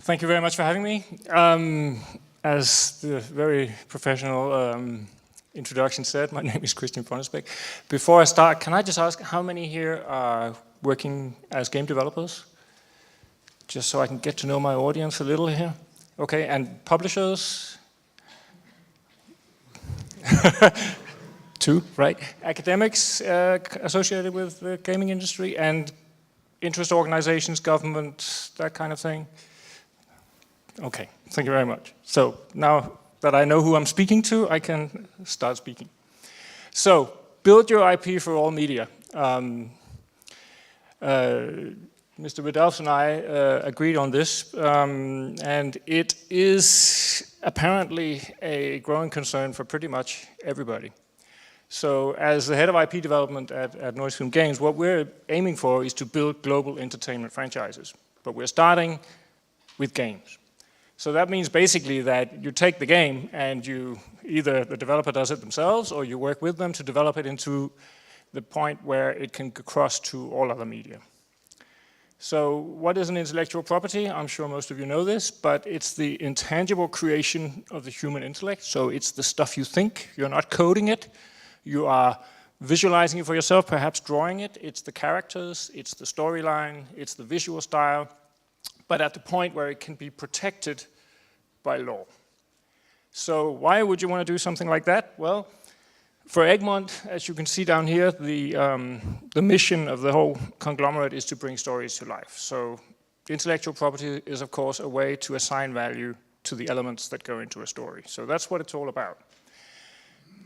Thank you very much for having me. As the very professional introduction said, my name is Fonnesbech. Before I start, can I just ask how many here are working as game developers? Just so I can get to know my audience a little here. Okay, and publishers? 2, right? Academics associated with the gaming industry, and interest organizations, government, that kind of thing? Okay, thank you very much. So now that I know who I'm speaking to, I can start speaking. So, build your IP for all media. Mr. Riddolph and I agreed on this, and it is apparently a growing concern for pretty much everybody. So, as the head of IP development at Nordisk Film Games, what we're aiming for is to build global entertainment franchises. But we're starting with games. So that means basically that you take the game and you either the developer does it themselves or you work with them to develop it into the point where it can cross to all other media. So what is an intellectual property? I'm sure most of you know this, but it's the intangible creation of the human intellect. So it's the stuff you think. You're not coding it. You are visualizing it for yourself, perhaps drawing it. It's the characters, it's the storyline, it's the visual style, but at the point where it can be protected by law. So why would you want to do something like that? Well, for Egmont, as you can see down here, the mission of the whole conglomerate is to bring stories to life. So intellectual property is, of course, a way to assign value to the elements that go into a story. So that's what it's all about.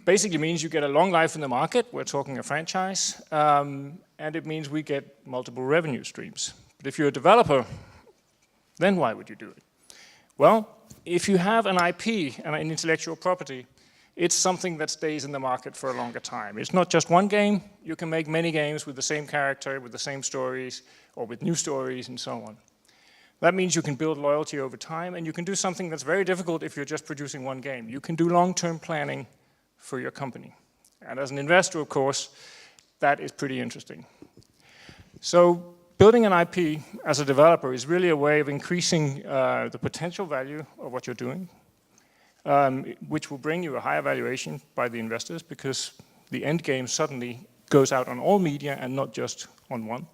Basically means you get a long life in the market. We're talking a franchise. And it means we get multiple revenue streams. But if you're a developer, then why would you do it? Well, if you have an IP and an intellectual property, it's something that stays in the market for a longer time. It's not just one game. You can make many games with the same character, with the same stories, or with new stories, and so on. That means you can build loyalty over time, and you can do something that's very difficult if you're just producing one game. You can do long-term planning for your company. And as an investor, of course, that is pretty interesting. So, building an IP as a developer is really a way of increasing the potential value of what you're doing, which will bring you a higher valuation by the investors because the end game suddenly goes out on all media and not just on one.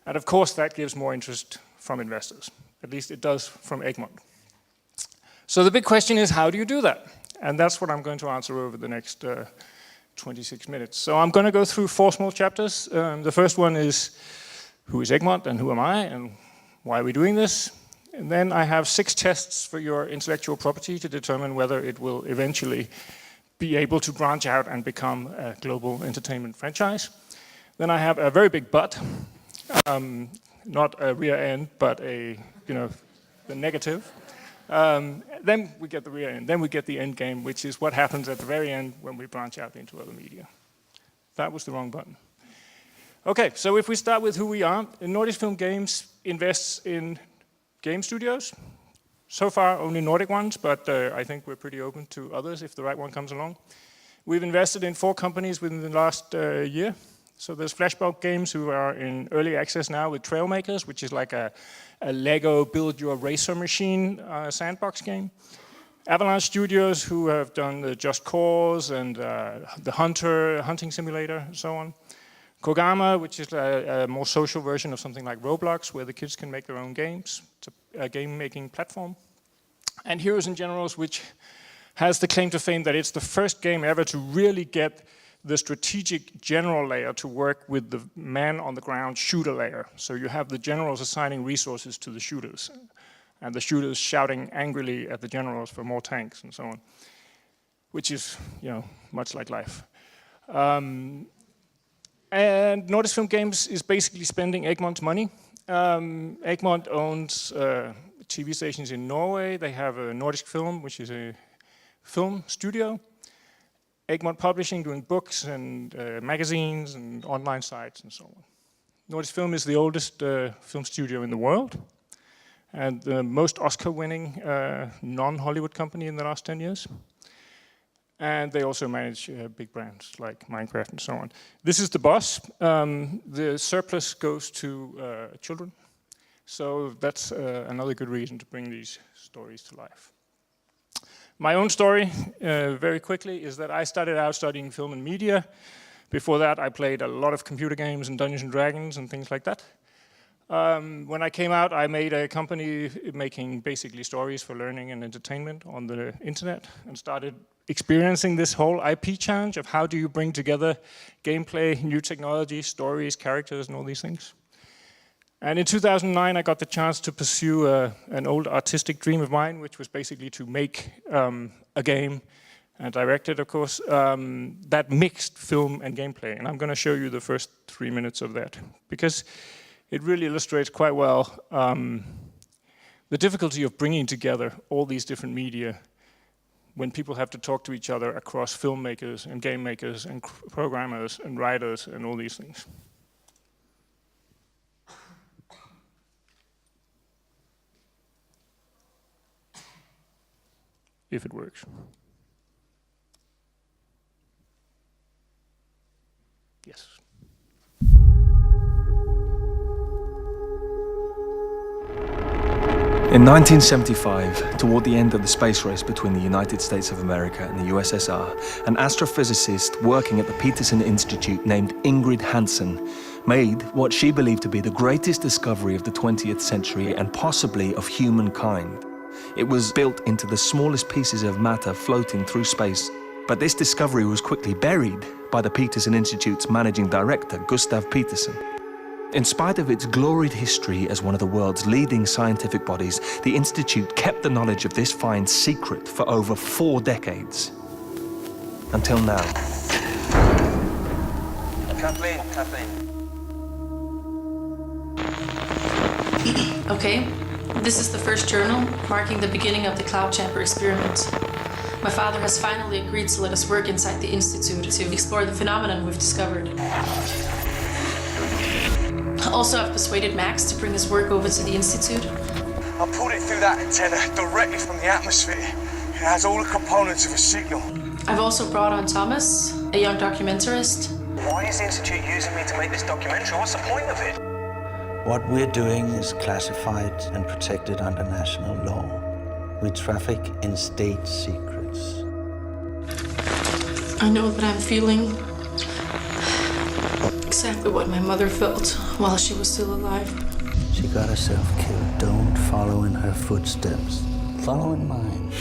And of course that gives more interest from investors. At least it does from Egmont. So the big question is, how do you do that? And that's what I'm going to answer over the next 26 minutes. So I'm going to go through 4 small chapters. The first one is, who is Egmont and who am I and why are we doing this? And then I have 6 tests for your intellectual property to determine whether it will eventually be able to branch out and become a global entertainment franchise. Then I have a very big but, not a rear end, but the negative. Then we get the rear end, then we get the end game, which is what happens at the very end when we branch out into other media. That was the wrong button. Okay, so if we start with who we are, Nordisk Film Games invests in game studios. So far, only Nordic ones, but I think we're pretty open to others if the right one comes along. We've invested in 4 companies within the last year. So there's Flashback Games, who are in early access now with Trailmakers, which is like a Lego build your racer machine sandbox game. Avalanche Studios, who have done the Just Cause and the hunting simulator and so on. Kogama, which is a more social version of something like Roblox, where the kids can make their own games. It's a game-making platform. And Heroes and Generals, which has the claim to fame that it's the first game ever to really get the strategic general layer to work with the man-on-the-ground shooter layer. So you have the generals assigning resources to the shooters, and the shooters shouting angrily at the generals for more tanks and so on, which is, much like life. And Nordisk Film Games is basically spending Egmont's money. Egmont owns TV stations in Norway. They have a Nordisk Film, which is a film studio. Egmont Publishing, doing books and magazines and online sites and so on. Nordisk Film is the oldest film studio in the world and the most Oscar-winning non-Hollywood company in the last 10 years. And they also manage big brands like Minecraft and so on. This is the boss. The surplus goes to children. So that's another good reason to bring these stories to life. My own story, very quickly, is that I started out studying film and media. Before that, I played a lot of computer games and Dungeons and Dragons and things like that. When I came out, I made a company making basically stories for learning and entertainment on the internet, and started experiencing this whole IP challenge of how do you bring together gameplay, new technology, stories, characters, and all these things. And in 2009, I got the chance to pursue an old artistic dream of mine, which was basically to make a game, and direct it, of course, that mixed film and gameplay. And I'm going to show you the first 3 minutes of that, because it really illustrates quite well the difficulty of bringing together all these different media when people have to talk to each other across filmmakers and game makers and programmers and writers and all these things. If it works. Yes. In 1975, toward the end of the space race between the United States of America and the USSR, an astrophysicist working at the Peterson Institute named Ingrid Hansen made what she believed to be the greatest discovery of the 20th century and possibly of humankind. It was built into the smallest pieces of matter floating through space, but this discovery was quickly buried by the Peterson Institute's managing director, Gustav Peterson. In spite of its gloried history as one of the world's leading scientific bodies, the Institute kept the knowledge of this find secret for over 4 decades. Until now. Kathleen. Okay, this is the first journal marking the beginning of the cloud chamber experiment. My father has finally agreed to let us work inside the Institute to explore the phenomenon we've discovered. Also, I've persuaded Max to bring his work over to the Institute. I pulled it through that antenna directly from the atmosphere. It has all the components of a signal. I've also brought on Thomas, a young documentarist. Why is the Institute using me to make this documentary? What's the point of it? What we're doing is classified and protected under national law. We traffic in state secrets. I know that I'm feeling exactly what my mother felt while she was still alive. She got herself killed. Don't follow in her footsteps. Follow in mine.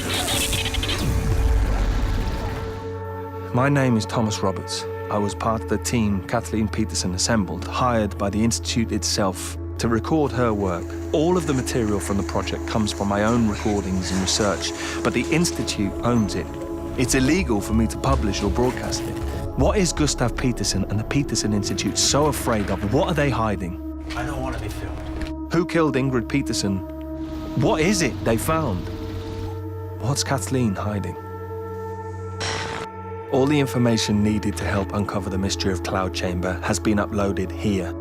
My name is Thomas Roberts. I was part of the team Kathleen Peterson assembled, hired by the Institute itself to record her work. All of the material from the project comes from my own recordings and research, but the Institute owns it. It's illegal for me to publish or broadcast it. What is Gustav Peterson and the Peterson Institute so afraid of? What are they hiding? I don't want to be filmed. Who killed Ingrid Peterson? What is it they found? What's Kathleen hiding? All the information needed to help uncover the mystery of Cloud Chamber has been uploaded here.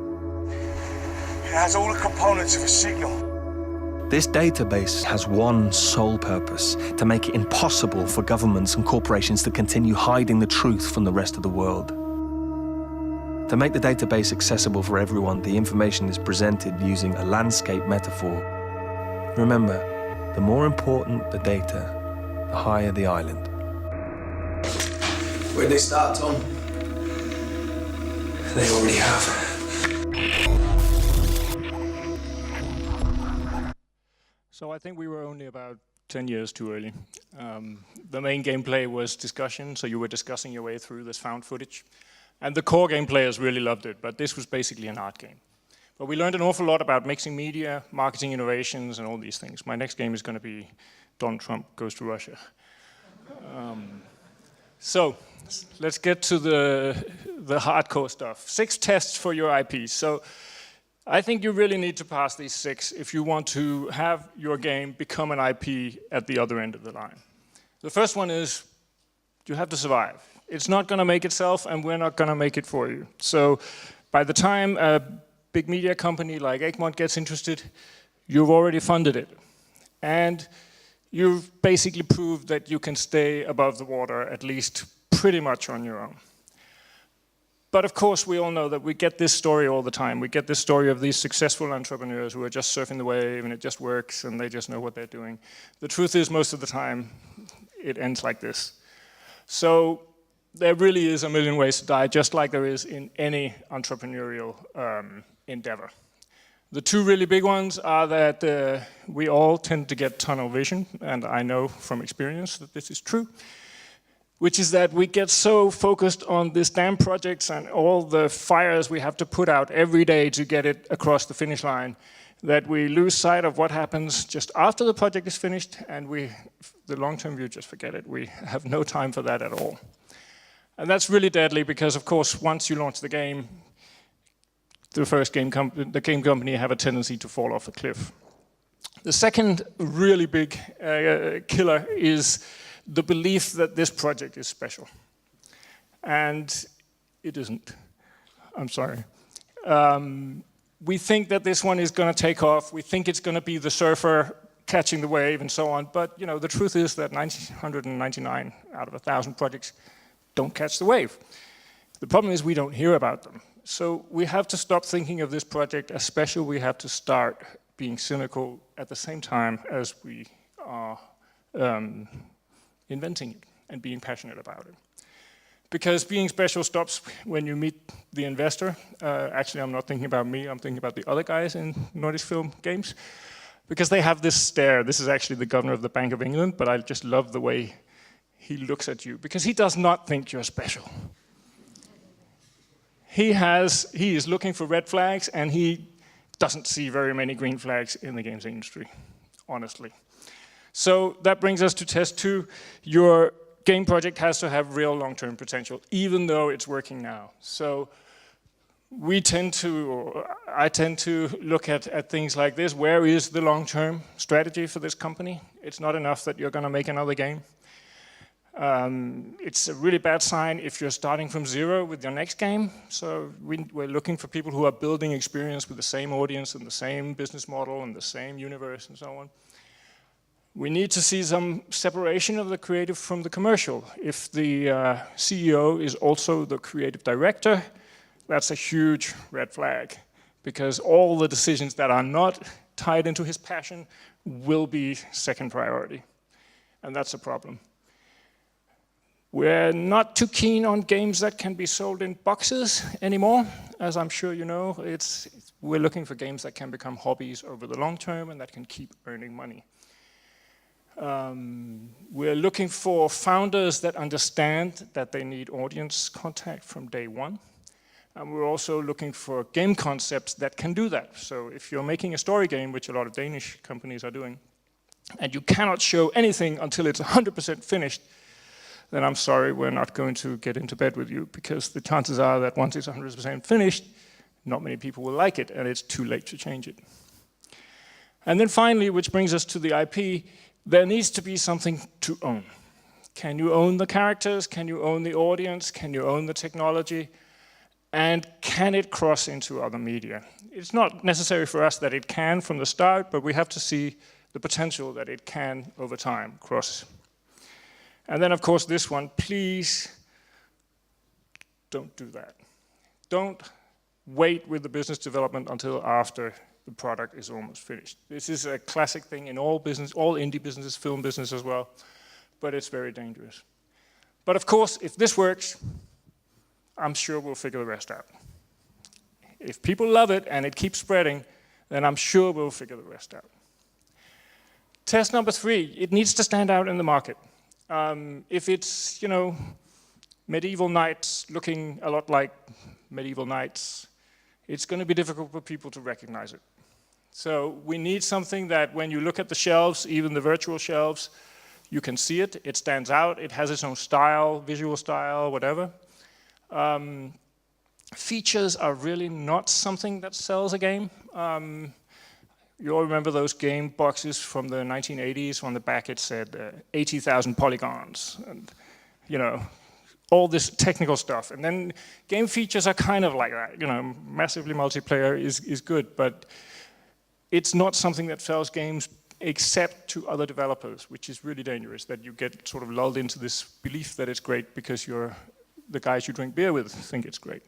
It has all the components of a signal. This database has one sole purpose: to make it impossible for governments and corporations to continue hiding the truth from the rest of the world. To make the database accessible for everyone, the information is presented using a landscape metaphor. Remember, the more important the data, the higher the island. Where'd they start, Tom? They already have. So I think we were only about 10 years too early. The main gameplay was discussion, so you were discussing your way through this found footage. And the core game players really loved it, but this was basically an art game. But we learned an awful lot about mixing media, marketing innovations, and all these things. My next game is going to be Donald Trump Goes to Russia. So let's get to the hardcore stuff. 6 tests for your IPs. So I think you really need to pass these 6 if you want to have your game become an IP at the other end of the line. The first one is you have to survive. It's not going to make itself, and we're not going to make it for you. So by the time a big media company like Egmont gets interested, you've already funded it. And you've basically proved that you can stay above the water, at least pretty much on your own. The next step is to get your game into the hands of the right audience. And this is where you need to have a lot of patience. Because if you don't have patience, you will not succeed. But of course, we all know that we get this story all the time. We get this story of these successful entrepreneurs who are just surfing the wave and it just works and they just know what they're doing. The truth is, most of the time, it ends like this. So there really is a million ways to die, just like there is in any entrepreneurial endeavor. The two really big ones are that we all tend to get tunnel vision, and I know from experience that this is true, which is that we get so focused on these damn projects and all the fires we have to put out every day to get it across the finish line that we lose sight of what happens just after the project is finished, and the long-term view, just forget it. We have no time for that at all. And that's really deadly because, of course, once you launch the game, the game company have a tendency to fall off a cliff. The second really big killer is the belief that this project is special. And it isn't. I'm sorry. We think that this one is going to take off. We think it's going to be the surfer catching the wave and so on. But you know, the truth is that 999 out of 1,000 projects don't catch the wave. The problem is we don't hear about them. So we have to stop thinking of this project as special. We have to start being cynical at the same time as we are inventing it and being passionate about it. Because being special stops when you meet the investor. Actually, I'm not thinking about me, I'm thinking about the other guys in Nordisk Film Games. Because they have this stare. This is actually the governor of the Bank of England, but I just love the way he looks at you. Because he does not think you're special. He is looking for red flags, and he doesn't see very many green flags in the games industry, honestly. So that brings us to test 2. Your game project has to have real long-term potential, even though it's working now. So I tend to look at things like this. Where is the long-term strategy for this company? It's not enough that you're going to make another game. It's a really bad sign if you're starting from zero with your next game. So we're looking for people who are building experience with the same audience and the same business model and the same universe and so on. We need to see some separation of the creative from the commercial. If the CEO is also the creative director, that's a huge red flag, because all the decisions that are not tied into his passion will be second priority, and that's a problem. We're not too keen on games that can be sold in boxes anymore. As I'm sure you know, we're looking for games that can become hobbies over the long term and that can keep earning money. We're looking for founders that understand that they need audience contact from day one. And we're also looking for game concepts that can do that. So if you're making a story game, which a lot of Danish companies are doing, and you cannot show anything until it's 100% finished, then I'm sorry, we're not going to get into bed with you, because the chances are that once it's 100% finished, not many people will like it, and it's too late to change it. And then finally, which brings us to the IP, there needs to be something to own. Can you own the characters? Can you own the audience? Can you own the technology? And can it cross into other media? It's not necessary for us that it can from the start, but we have to see the potential that it can over time cross. And then, of course, this one, please don't do that. Don't wait with the business development until after the product is almost finished. This is a classic thing in all business, all indie businesses, film business as well, but it's very dangerous. But of course, if this works, I'm sure we'll figure the rest out. If people love it and it keeps spreading, then I'm sure we'll figure the rest out. Test number 3, it needs to stand out in the market. If it's, medieval knights looking a lot like medieval knights, it's going to be difficult for people to recognize it. So we need something that when you look at the shelves, even the virtual shelves, you can see it, it stands out, it has its own style, visual style, whatever. Features are really not something that sells a game. You all remember those game boxes from the 1980s? On the back it said 80,000 polygons, and all this technical stuff. And then game features are kind of like that. Massively multiplayer is good, but it's not something that sells games except to other developers, which is really dangerous, that you get sort of lulled into this belief that it's great because the guys you drink beer with think it's great.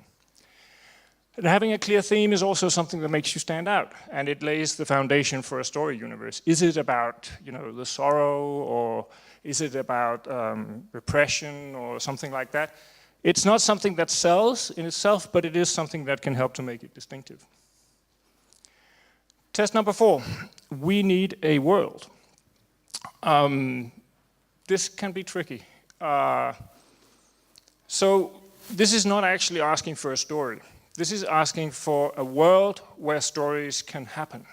And having a clear theme is also something that makes you stand out, and it lays the foundation for a story universe. Is it about, the sorrow, or is it about repression, or something like that? It's not something that sells in itself, but it is something that can help to make it distinctive. Test number 4, we need a world. This can be tricky. So this is not actually asking for a story. This is asking for a world where stories can happen.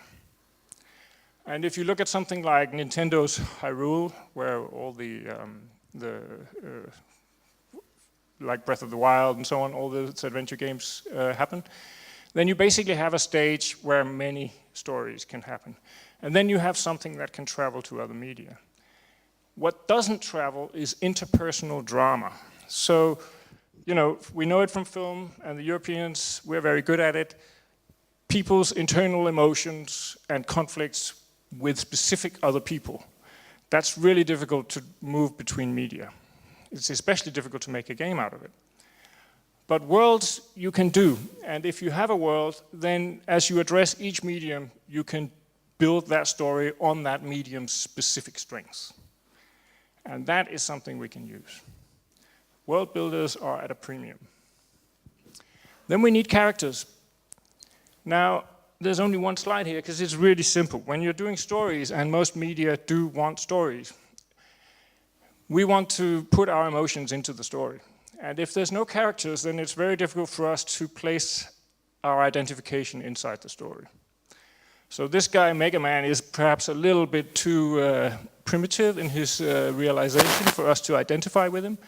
And if you look at something like Nintendo's Hyrule, where all like Breath of the Wild and so on, all those adventure games happen, then you basically have a stage where many stories can happen. And then you have something that can travel to other media. What doesn't travel is interpersonal drama. So, we know it from film, and the Europeans, we're very good at it. People's internal emotions and conflicts with specific other people. That's really difficult to move between media. It's especially difficult to make a game out of it. But worlds you can do, and if you have a world, then as you address each medium, you can build that story on that medium's specific strengths. And that is something we can use. World builders are at a premium. Then we need characters. Now, there's only one slide here because it's really simple. When you're doing stories, and most media do want stories, we want to put our emotions into the story. And if there's no characters, then it's very difficult for us to place our identification inside the story. So this guy, Mega Man, is perhaps a little bit too primitive in his realization for us to identify with him.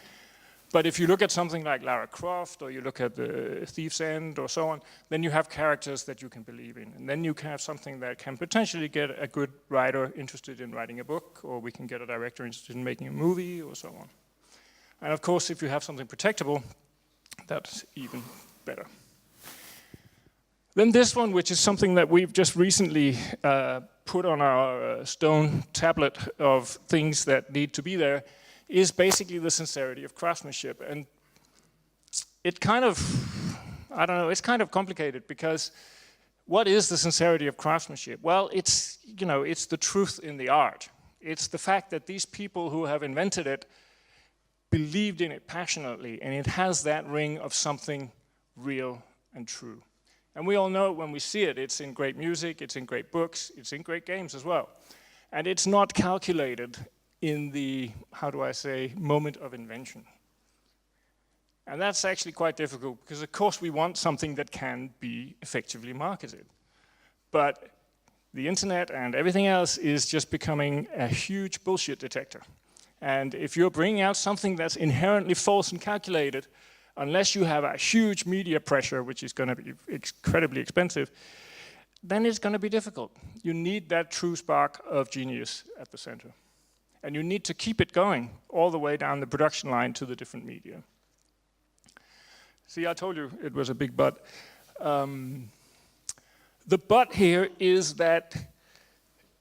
But if you look at something like Lara Croft, or you look at the Thief's End, or so on, then you have characters that you can believe in. And then you can have something that can potentially get a good writer interested in writing a book, or we can get a director interested in making a movie, or so on. And of course, if you have something protectable, that's even better. Then this one, which is something that we've just recently put on our stone tablet of things that need to be there, is basically the sincerity of craftsmanship. And it kind of, it's kind of complicated, because what is the sincerity of craftsmanship? Well, it's the truth in the art. It's the fact that these people who have invented it believed in it passionately, and it has that ring of something real and true. And we all know it when we see it. It's in great music, it's in great books, it's in great games as well. And it's not calculated in the, moment of invention. And that's actually quite difficult, because of course we want something that can be effectively marketed. But the internet and everything else is just becoming a huge bullshit detector. And if you're bringing out something that's inherently false and calculated, unless you have a huge media pressure, which is going to be incredibly expensive, then it's going to be difficult. You need that true spark of genius at the center. And you need to keep it going all the way down the production line to the different media. See, I told you it was a big but. The but here is that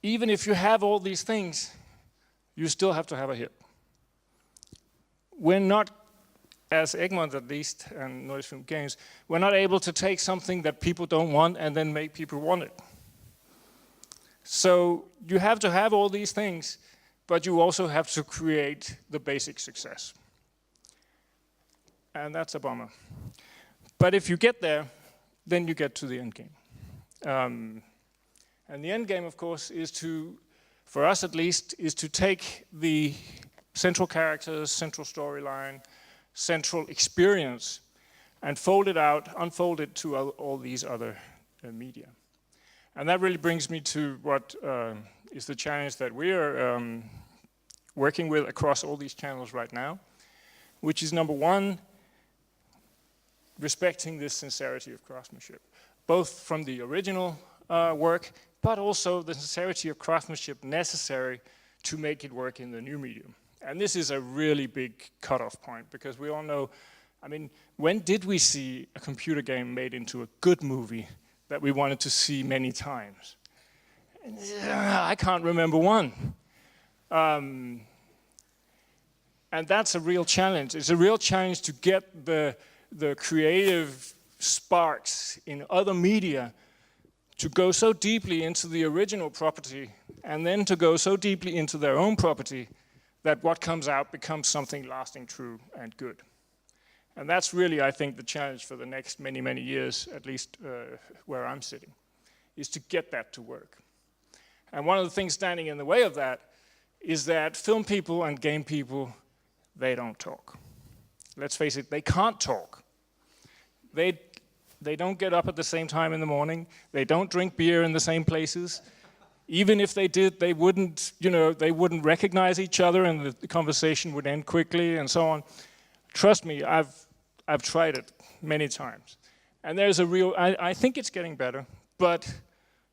even if you have all these things, you still have to have a hit. We're not, as Egmont at least, and Nordisk Film Games, we're not able to take something that people don't want and then make people want it. So you have to have all these things, but you also have to create the basic success. And that's a bummer. But if you get there, then you get to the end game. And the end game, of course, is to, for us at least, is to take the central characters, central storyline, central experience, and fold it out, unfold it to all these other media. And that really brings me to what is the challenge that we are working with across all these channels right now, which is number one, respecting this sincerity of craftsmanship, both from the original work, but also the sincerity of craftsmanship necessary to make it work in the new medium. And this is a really big cutoff point, because we all know, when did we see a computer game made into a good movie that we wanted to see many times? I can't remember one. And that's a real challenge. It's a real challenge to get the creative sparks in other media to go so deeply into the original property and then to go so deeply into their own property that what comes out becomes something lasting, true, and good. And that's really, I think, the challenge for the next many, many years, at least where I'm sitting, is to get that to work. And one of the things standing in the way of that is that film people and game people, they don't talk. Let's face it, they can't talk. They don't get up at the same time in the morning. They don't drink beer in the same places. Even if they did, they wouldn't, they wouldn't recognize each other, and the conversation would end quickly, and so on. Trust me, I've tried it many times, and there's a real. I think it's getting better, but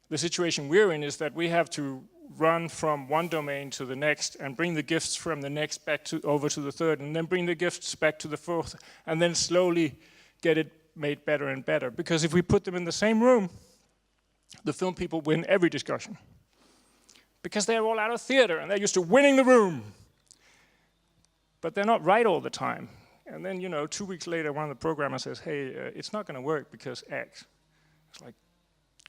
the situation we're in is that we have to run from one domain to the next, and bring the gifts from the next back over to the third, and then bring the gifts back to the fourth, and then slowly get it made better and better. Because if we put them in the same room, the film people win every discussion. Because they're all out of theater and they're used to winning the room. But they're not right all the time. And then, 2 weeks later, one of the programmers says, hey, it's not going to work because X. It's like,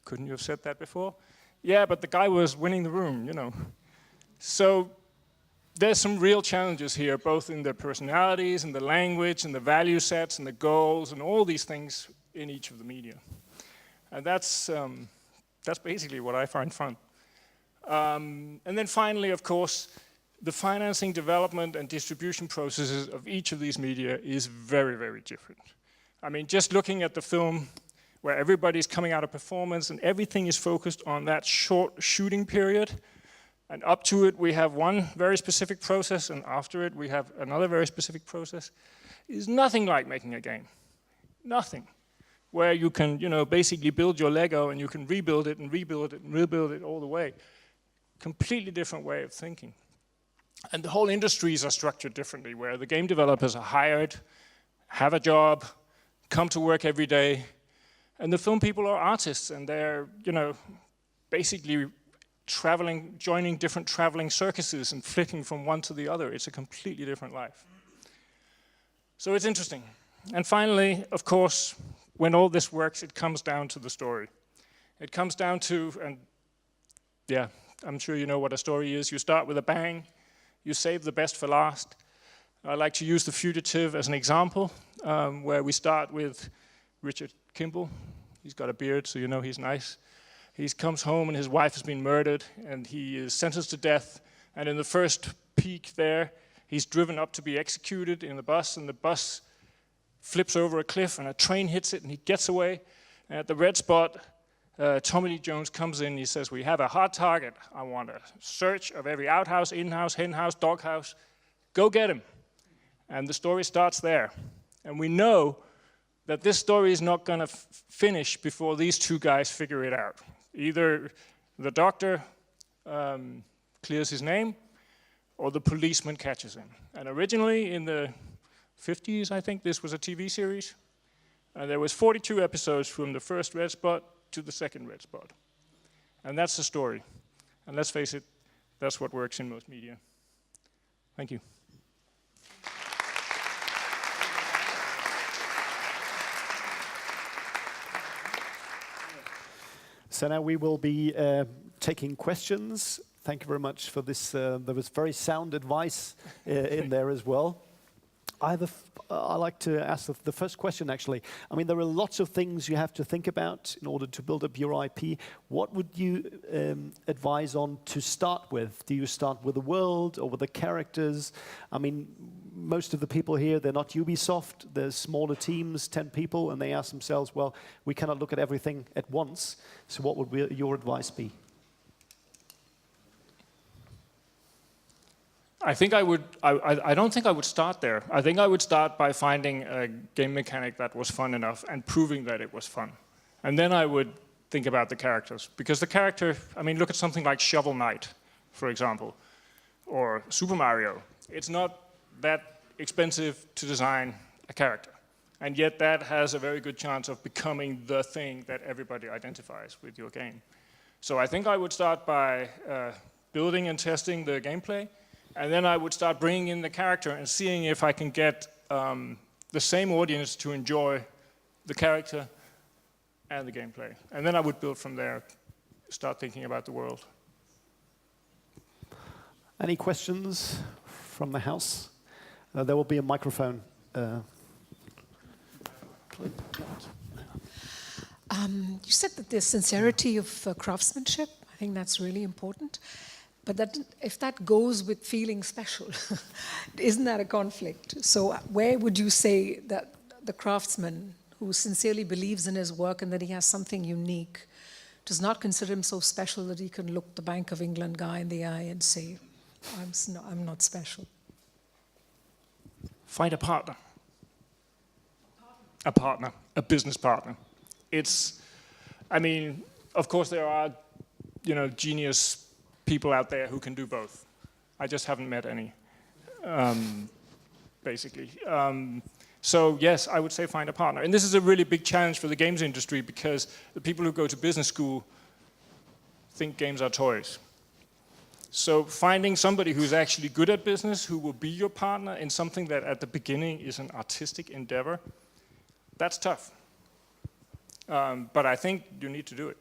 couldn't you have said that before? Yeah, but the guy was winning the room, So there's some real challenges here, both in the personalities and the language and the value sets and the goals and all these things in each of the media. And that's basically what I find fun. And then finally, of course, the financing, development, and distribution processes of each of these media is very, very different. I mean, just looking at the film where everybody's coming out of performance and everything is focused on that short shooting period, and up to it we have one very specific process, and after it we have another very specific process, is nothing like making a game. Nothing. Where you can, basically build your Lego and you can rebuild it and rebuild it and rebuild it all the way. Completely different way of thinking. And the whole industries are structured differently, where the game developers are hired, have a job, come to work every day, and the film people are artists, and they're, basically traveling, joining different traveling circuses and flitting from one to the other. It's a completely different life. So it's interesting. And finally, of course, when all this works, it comes down to the story. It comes down to, and yeah, I'm sure you know what a story is. You start with a bang, you save the best for last. I like to use The Fugitive as an example, where we start with Richard Kimball. He's got a beard, so he's nice. He comes home and his wife has been murdered, and he is sentenced to death. And in the first peak there, he's driven up to be executed in the bus, and the bus flips over a cliff, and a train hits it, and he gets away. And at the red spot, Tommy Lee Jones comes in, he says, we have a hard target. I want a search of every outhouse, in-house, hen-house, doghouse. Go get him. And the story starts there. And we know that this story is not going to finish before these two guys figure it out. Either the doctor clears his name, or the policeman catches him. And originally in the 50s, I think, this was a TV series. And there was 42 episodes from the first red spot to the second red spot. And that's the story. And let's face it, that's what works in most media. Thank you. So now we will be taking questions. Thank you very much for this. There was very sound advice in there as well. I like to ask the first question, actually. I mean, there are lots of things you have to think about in order to build up your IP. What would you advise on to start with? Do you start with the world or with the characters? I mean, most of the people here, they're not Ubisoft. They're smaller teams, 10 people, and they ask themselves, well, we cannot look at everything at once. So what would your advice be? I think I would. I don't think I would start there. I think I would start by finding a game mechanic that was fun enough and proving that it was fun, and then I would think about the characters. Because the character, I mean, look at something like Shovel Knight, for example, or Super Mario. It's not that expensive to design a character, and yet that has a very good chance of becoming the thing that everybody identifies with your game. So I think I would start by building and testing the gameplay. And then I would start bringing in the character and seeing if I can get the same audience to enjoy the character, and the gameplay. And then I would build from there, start thinking about the world. Any questions from the house? There will be a microphone. You said that the sincerity of craftsmanship, I think that's really important. But that, if that goes with feeling special, isn't that a conflict? So where would you say that the craftsman who sincerely believes in his work and that he has something unique does not consider him so special that he can look the Bank of England guy in the eye and say, I'm not special? Find a partner. A partner, a business partner. It's, I mean, of course there are, genius people out there who can do both. I just haven't met any, basically. So yes, I would say find a partner. And this is a really big challenge for the games industry because the people who go to business school think games are toys. So finding somebody who's actually good at business, who will be your partner in something that at the beginning is an artistic endeavor, that's tough. But I think you need to do it.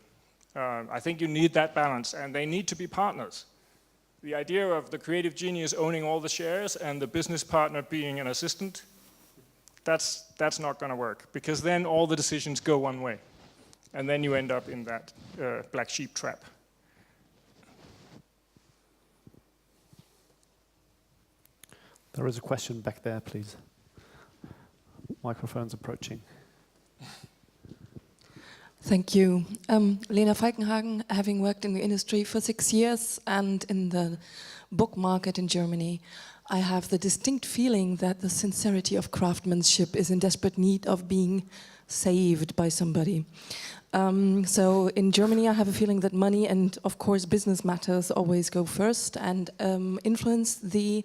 I think you need that balance, and they need to be partners. The idea of the creative genius owning all the shares and the business partner being an assistant, that's not going to work, because then all the decisions go one way, and then you end up in that black sheep trap. There is a question back there, please. Microphone's approaching. Thank you. Lena Falkenhagen, having worked in the industry for 6 years and in the book market in Germany, I have the distinct feeling that the sincerity of craftsmanship is in desperate need of being saved by somebody. So in Germany I have a feeling that money and of course business matters always go first and influence the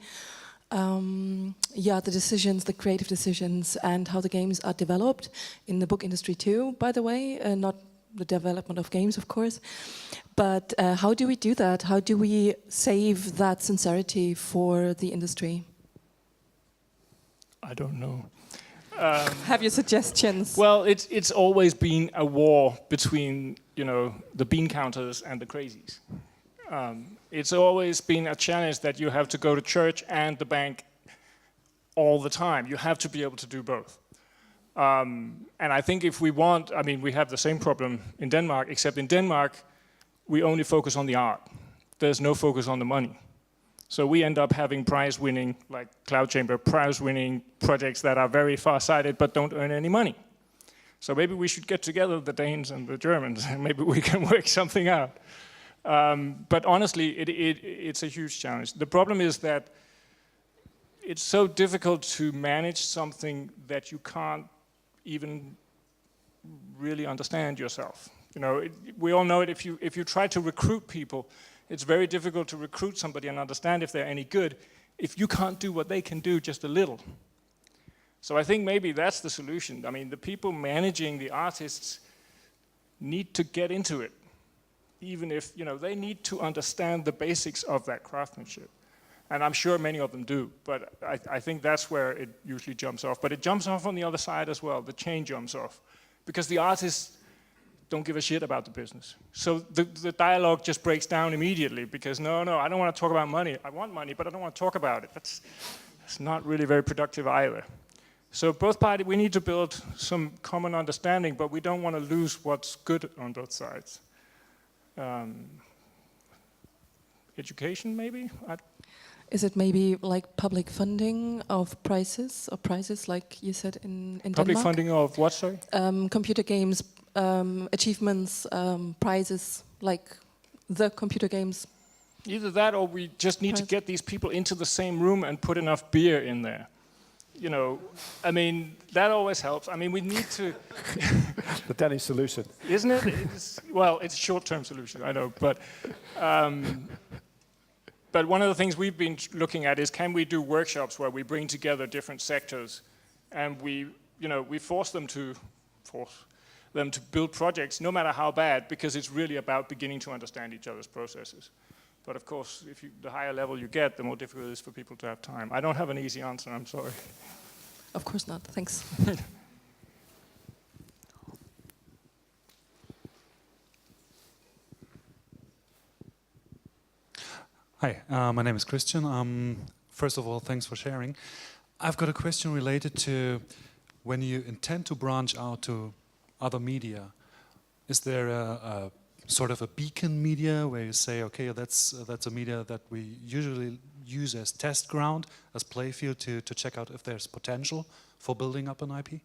decisions, the creative decisions, and how the games are developed in the book industry too, by the way, not the development of games, of course. But how do we do that? How do we save that sincerity for the industry? I don't know. Have you suggestions? Well, it's always been a war between, the bean counters and the crazies. It's always been a challenge that you have to go to church and the bank all the time. You have to be able to do both. And I think if we want, we have the same problem in Denmark, except in Denmark, we only focus on the art. There's no focus on the money. So we end up having prize-winning, like Cloud Chamber, prize-winning projects that are very far-sighted but don't earn any money. So maybe we should get together, the Danes and the Germans, and maybe we can work something out. But honestly, it's a huge challenge. The problem is that it's so difficult to manage something that you can't even really understand yourself. We all know it. If you try to recruit people, it's very difficult to recruit somebody and understand if they're any good if you can't do what they can do just a little. So I think maybe that's the solution. The people managing the artists need to get into it, even if they need to understand the basics of that craftsmanship. And I'm sure many of them do, but I think that's where it usually jumps off. But it jumps off on the other side as well. The chain jumps off, because the artists don't give a shit about the business. So the dialogue just breaks down immediately, because no, I don't want to talk about money. I want money, but I don't want to talk about it. That's not really very productive either. So both parties, we need to build some common understanding, but we don't want to lose what's good on both sides. Education, maybe? Is it maybe like public funding of prizes, or prizes like you said in Denmark? Public funding of what, sorry? Computer games, achievements, prizes, like the computer games. Either that, or we just need to get these people into the same room and put enough beer in there. That always helps. We need to... The Danish solution. Isn't it? It's a short-term solution, I know. But one of the things we've been looking at is, can we do workshops where we bring together different sectors and we force them to build projects, no matter how bad, because it's really about beginning to understand each other's processes. But of course, the higher level you get, the more difficult it is for people to have time. I don't have an easy answer, I'm sorry. Of course not, thanks. Hi, my name is Christian. First of all, thanks for sharing. I've got a question related to when you intend to branch out to other media. Is there a sort of a beacon media where you say, okay, that's a media that we usually use as test ground, as playfield to check out if there's potential for building up an IP?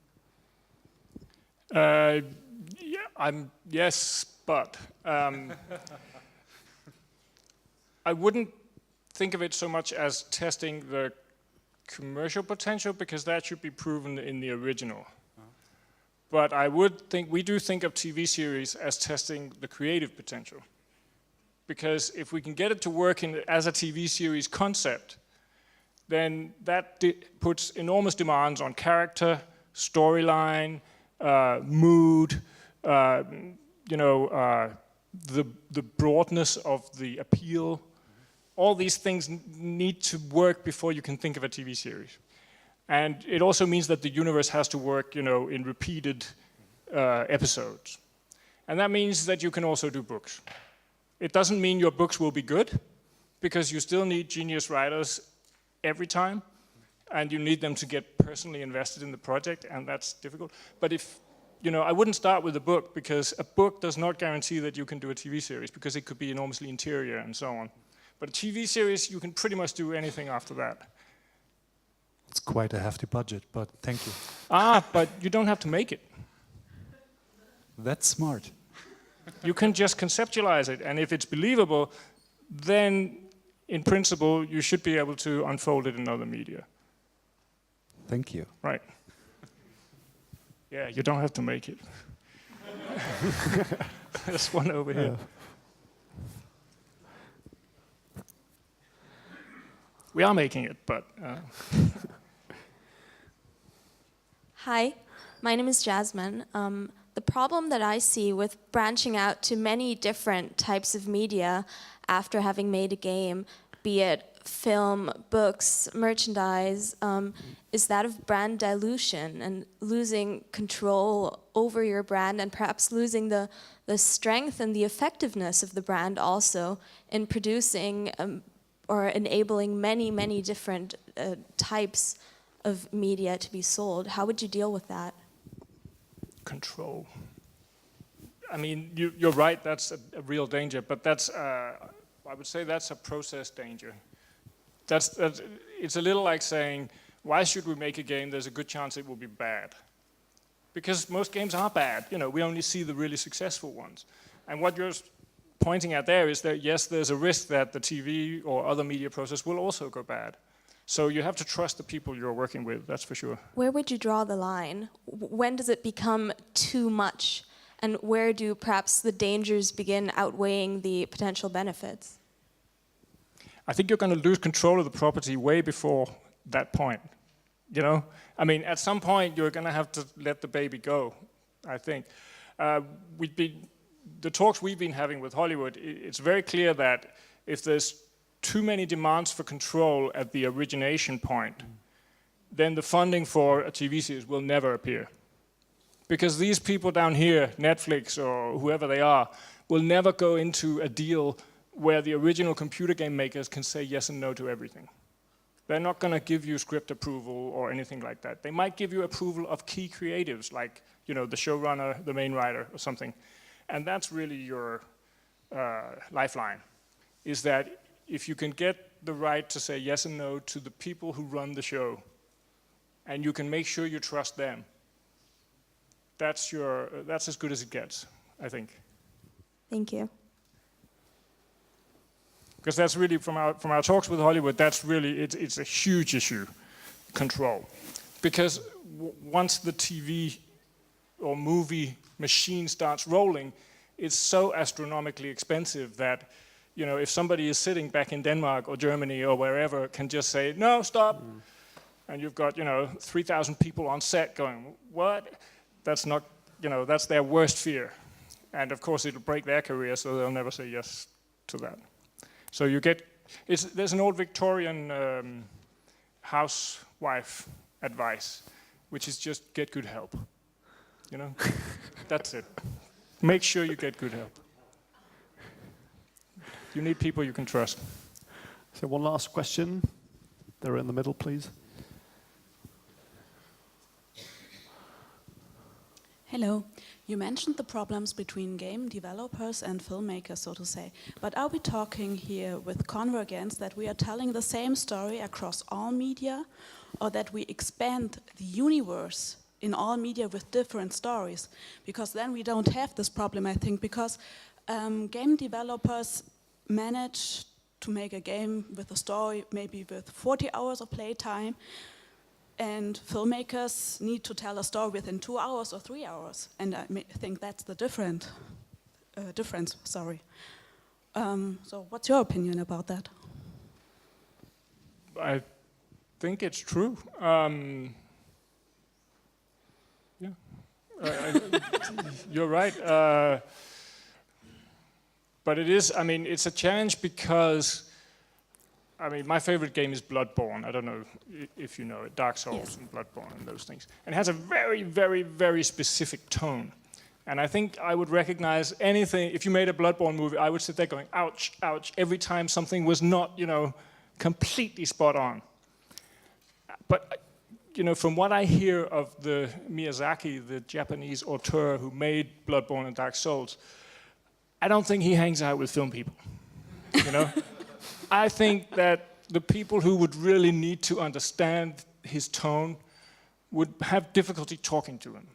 Yes, but I wouldn't think of it so much as testing the commercial potential, because that should be proven in the original. But I would think, we do think of TV series as testing the creative potential. Because if we can get it to work as a TV series concept, then that puts enormous demands on character, storyline, mood, the broadness of the appeal. All these things need to work before you can think of a TV series. And it also means that the universe has to work, in repeated episodes. And that means that you can also do books. It doesn't mean your books will be good, because you still need genius writers every time, and you need them to get personally invested in the project, and that's difficult. But I wouldn't start with a book, because a book does not guarantee that you can do a TV series, because it could be enormously interior and so on. But a TV series, you can pretty much do anything after that. It's quite a hefty budget, but thank you. But you don't have to make it. That's smart. You can just conceptualize it, and if it's believable, then in principle, you should be able to unfold it in other media. Thank you. Right. Yeah, you don't have to make it. There's one over here. We are making it, but... Hi, my name is Jasmine. The problem that I see with branching out to many different types of media after having made a game, be it film, books, merchandise, is that of brand dilution and losing control over your brand, and perhaps losing the strength and the effectiveness of the brand also in producing or enabling many different types of media to be sold. How would you deal with that? Control. I mean, you're right, that's a real danger, but that's, I would say that's a process danger. It's a little like saying, why should we make a game? There's a good chance it will be bad. Because most games are bad. We only see the really successful ones. And what you're pointing at there is that, yes, there's a risk that the TV or other media process will also go bad. So you have to trust the people you're working with, that's for sure. Where would you draw the line? When does it become too much? And where do perhaps the dangers begin outweighing the potential benefits? I think you're going to lose control of the property way before that point. I mean, at some point you're going to have to let the baby go, I think. The talks we've been having with Hollywood, it's very clear that if there's too many demands for control at the origination point, then the funding for a TV series will never appear. Because these people down here, Netflix or whoever they are, will never go into a deal where the original computer game makers can say yes and no to everything. They're not going to give you script approval or anything like that. They might give you approval of key creatives, like the showrunner, the main writer, or something. And that's really your lifeline, is that if you can get the right to say yes and no to the people who run the show, and you can make sure you trust them, that's as good as it gets, I think. Thank you. Because that's really, from our talks with Hollywood, that's really, it's a huge issue, control. Because once the TV or movie machine starts rolling, it's so astronomically expensive that, if somebody is sitting back in Denmark or Germany or wherever can just say, no, stop. And you've got, 3,000 people on set going, what? That's not, that's their worst fear. And of course it'll break their career, so they'll never say yes to that. So there's an old Victorian housewife advice, which is just get good help. That's it. Make sure you get good help. You need people you can trust. So one last question. There in the middle, please. Hello. You mentioned the problems between game developers and filmmakers, so to say. But are we talking here with convergence that we are telling the same story across all media, or that we expand the universe in all media with different stories? Because then we don't have this problem, I think, because game developers manage to make a game with a story maybe with 40 hours of playtime, and filmmakers need to tell a story within 2 hours or 3 hours, and I think that's the difference. So what's your opinion about that? I think it's true. You're right. But it is, I mean, it's a challenge because, I mean, my favorite game is Bloodborne. I don't know if you know it, Dark Souls Yes. and Bloodborne and those things. And it has a very, very, very specific tone. And I think I would recognize anything, if you made a Bloodborne movie, I would sit there going, ouch, ouch, every time something was not, you know, completely spot on. But, you know, from what I hear of the Miyazaki, the Japanese auteur who made Bloodborne and Dark Souls, I don't think he hangs out with film people, you know? I think that the people who would really need to understand his tone would have difficulty talking to him.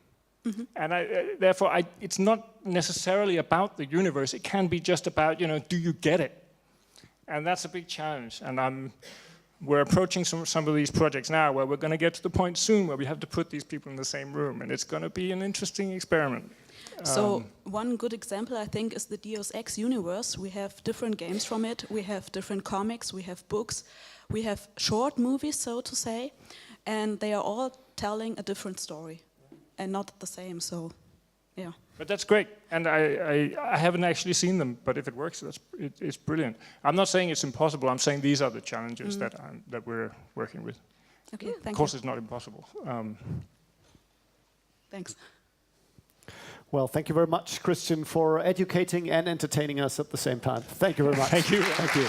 Mm-hmm. And therefore, it's not necessarily about the universe. It can be just about, you know, do you get it? And that's a big challenge. And we're approaching some of these projects now where we're going to get to the point soon where we have to put these people in the same room. And it's going to be an interesting experiment. So one good example, I think, is the Deus Ex universe. We have different games from it. We have different comics. We have books. We have short movies, so to say. And they are all telling a different story and not the same. So, yeah. But that's great. And I haven't actually seen them. But if it works, it's brilliant. I'm not saying it's impossible. I'm saying these are the challenges that we're working with. Okay, thank you. Of course, it's not impossible. Thanks. Well, thank you very much, Christian, for educating and entertaining us at the same time. Thank you very much. Thank you. Thank you.